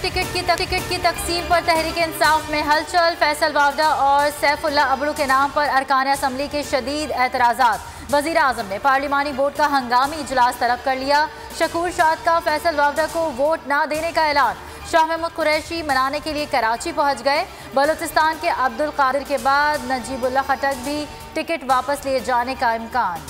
Ticket की तकसीम पर तहरीक इंसाफ में हलचल। फैसल वावडा और सैफुल्ला अबड़ू के नाम पर अरकान असम्बली के शदीद एतराज़ात। वज़ीर आज़म ने पार्लिमानी बोर्ड का हंगामी इजलास तलब कर लिया। शकूर शाद का फैसल वावडा को वोट न देने का ऐलान। शाह महमूद कुरैशी मनाने के लिए कराची पहुंच गए। बलूचिस्तान के अब्दुल कादिर के बाद नजीबुल्लाह खटक भी टिकट वापस लिए जाने का इम्कान।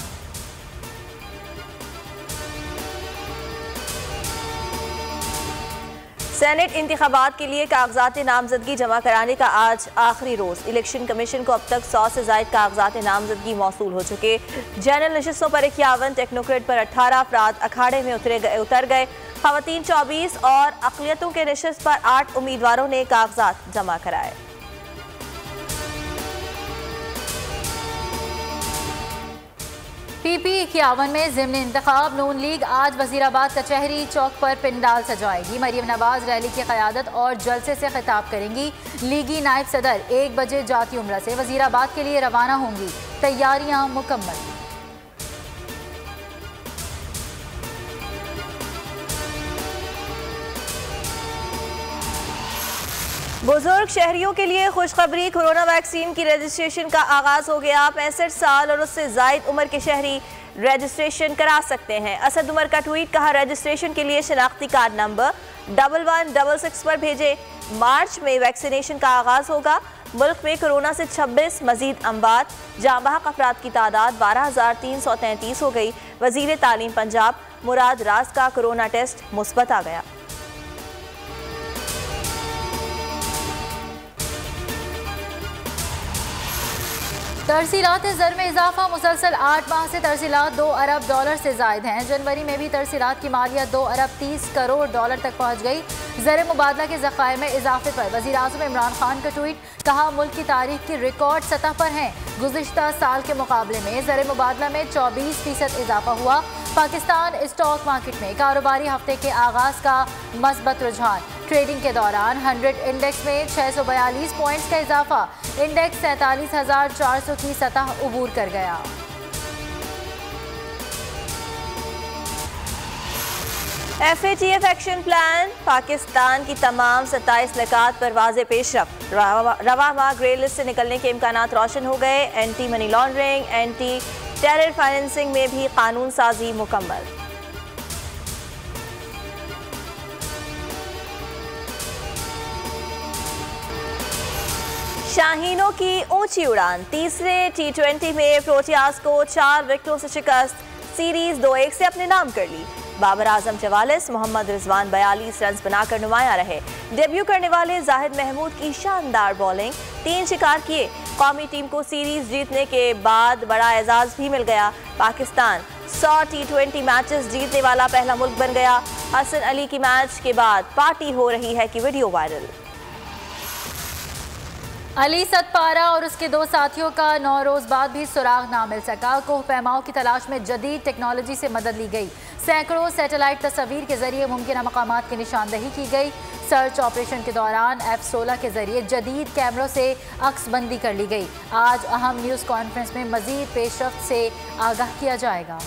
सेनेट इंतखाबात के लिए कागजात नामजदगी जमा कराने का आज आखिरी रोज़। इलेक्शन कमीशन को अब तक 100 से ज़ायद कागजात नामजदगी मौसूल हो चुके। जनरल नशिस्तों पर 51, टेक्नोक्रेट पर 18 अफराद अखाड़े में उतर गए। ख़वातीन 24 और अक़लियतों के नशिस्त पर 8 उम्मीदवारों ने कागजात जमा कराए। PP 51 में ज़िम्न इंतखाब। नून लीग आज वज़ीराबाद कचहरी चौक पर पिंडाल सजाएगी। मरियम नवाज रैली की क़यादत और जलसे से खिताब करेंगी। लीगी नायब सदर 1 बजे जाती उम्रा से वज़ीराबाद के लिए रवाना होंगी। तैयारियां मुकम्मल। बुजुर्ग शहरियों के लिए खुशखबरी। कोरोना वैक्सीन की रजिस्ट्रेशन का आगाज हो गया। 65 साल और उससे जायद उम्र के शहरी रजिस्ट्रेशन करा सकते हैं। असद उमर का ट्वीट। कहा, रजिस्ट्रेशन के लिए शनाख्ती कार्ड नंबर 1166 पर भेजे। मार्च में वैक्सीनेशन का आगाज होगा। मुल्क में कोरोना से 26 मजीद अमवात। जाँ बहक अफराद की तादाद 12,333 हो गई। वजीर तालीम पंजाब मुराद राज का कोरोना टेस्ट मुस्बत आ गया। तरसीलात ज़र में इजाफा। मुसलसल 8 माह से तरसीलात $2 अरब से जायद हैं। जनवरी में भी तरसीलात की मालियत $2 अरब 30 करोड़ तक पहुँच गई। ज़र मुबादला के ज़खायर में इजाफे पर वज़ीर आज़म इमरान खान का ट्वीट। कहा, मुल्क की तारीख की रिकॉर्ड सतह पर हैं। गुज़िश्ता साल के मुकाबले में ज़र मुबादला में 24% इजाफा हुआ। पाकिस्तान स्टॉक मार्केट में कारोबारी हफ्ते के आगाज़ का मस्बत रुझान। ट्रेडिंग के दौरान 100 इंडेक्स में 642 पॉइंट्स का इजाफा। इंडेक्स 47,400 की सतह उबूर कर गया। FATF action plan. पाकिस्तान की तमाम 27 निकात पर वाज़े पेशरफ्त। रवा माह ग्रे लिस्ट से निकलने के इम्कानात रोशन हो गए। Anti money laundering, anti terror financing में भी कानून साजी मुकम्मल। शाहीनों की ऊंची उड़ान। तीसरे T20 में प्रोटियाज को 4 विकेटों से शिकस्त। सीरीज 2-1 से अपने नाम कर ली। बाबर आजम 44, मोहम्मद रिजवान 42 रन बनाकर नुमाया रहे। डेब्यू करने वाले जाहिद महमूद की शानदार बॉलिंग। 3 शिकार किए। कौमी टीम को सीरीज जीतने के बाद बड़ा एजाज भी मिल गया। पाकिस्तान 100 T20 मैचेस जीतने वाला पहला मुल्क बन गया। हसन अली की मैच के बाद पार्टी हो रही है कि वीडियो वायरल। अली सतपारा और उसके 2 साथियों का 9 रोज बाद भी सुराग ना मिल सका। कोह पैमाओं की तलाश में जदीद टेक्नोलॉजी से मदद ली गई। सैकड़ों सैटेलाइट तस्वीर के जरिए मुमकिन मकामात की निशानदही की गई। सर्च ऑपरेशन के दौरान F-16 के जरिए जदीद कैमरों से अक्सबंदी कर ली गई। आज अहम न्यूज़ कॉन्फ्रेंस में मजीद पेशरफ्त से आगाह किया जाएगा।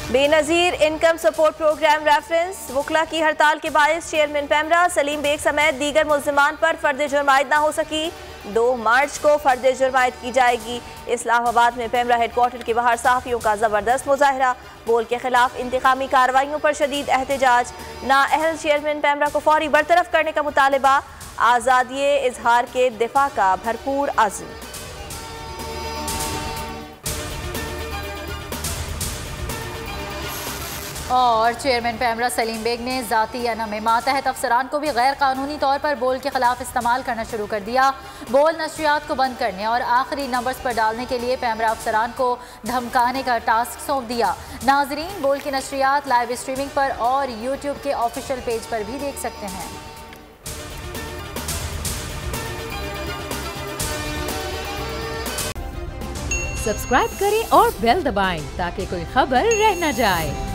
Benazir income support programme reference. वकला की हड़ताल के बायस चेयरमैन पैमरा सलीम बेग समेत दीगर मुल्ज़िमान पर फर्द जुर्म आयद ना हो सकी। 2 मार्च को फर्द जुर्म आयद की जाएगी। इस्लामाबाद में पैमरा हेडक्वार्टर के बाहर सहाफ़ियों का ज़बरदस्त मुजाहरा। बोल के खिलाफ इंतकामी कार्रवाइयों पर शदीद एहतजाज। नाअहल चेयरमैन पैमरा को फौरी बरतरफ करने का मुतालबा। आज़ादी इजहार के दिफा का भरपूर अज़्म। और चेयरमैन पैमरा सलीम बेग ने ज़ाती अनम में मातहत अफसरान को भी गैर कानूनी तौर पर बोल के खिलाफ इस्तेमाल करना शुरू कर दिया। बोल नशरियात को बंद करने और आखिरी नंबर्स पर डालने के लिए पैमरा अफसरान को धमकाने का टास्क सौंप दिया। नाजरीन बोल की नशरियात लाइव स्ट्रीमिंग पर और यूट्यूब के ऑफिशियल पेज पर भी देख सकते हैं। सब्सक्राइब करें और बेल दबाएं ताकि कोई खबर रह न जाए।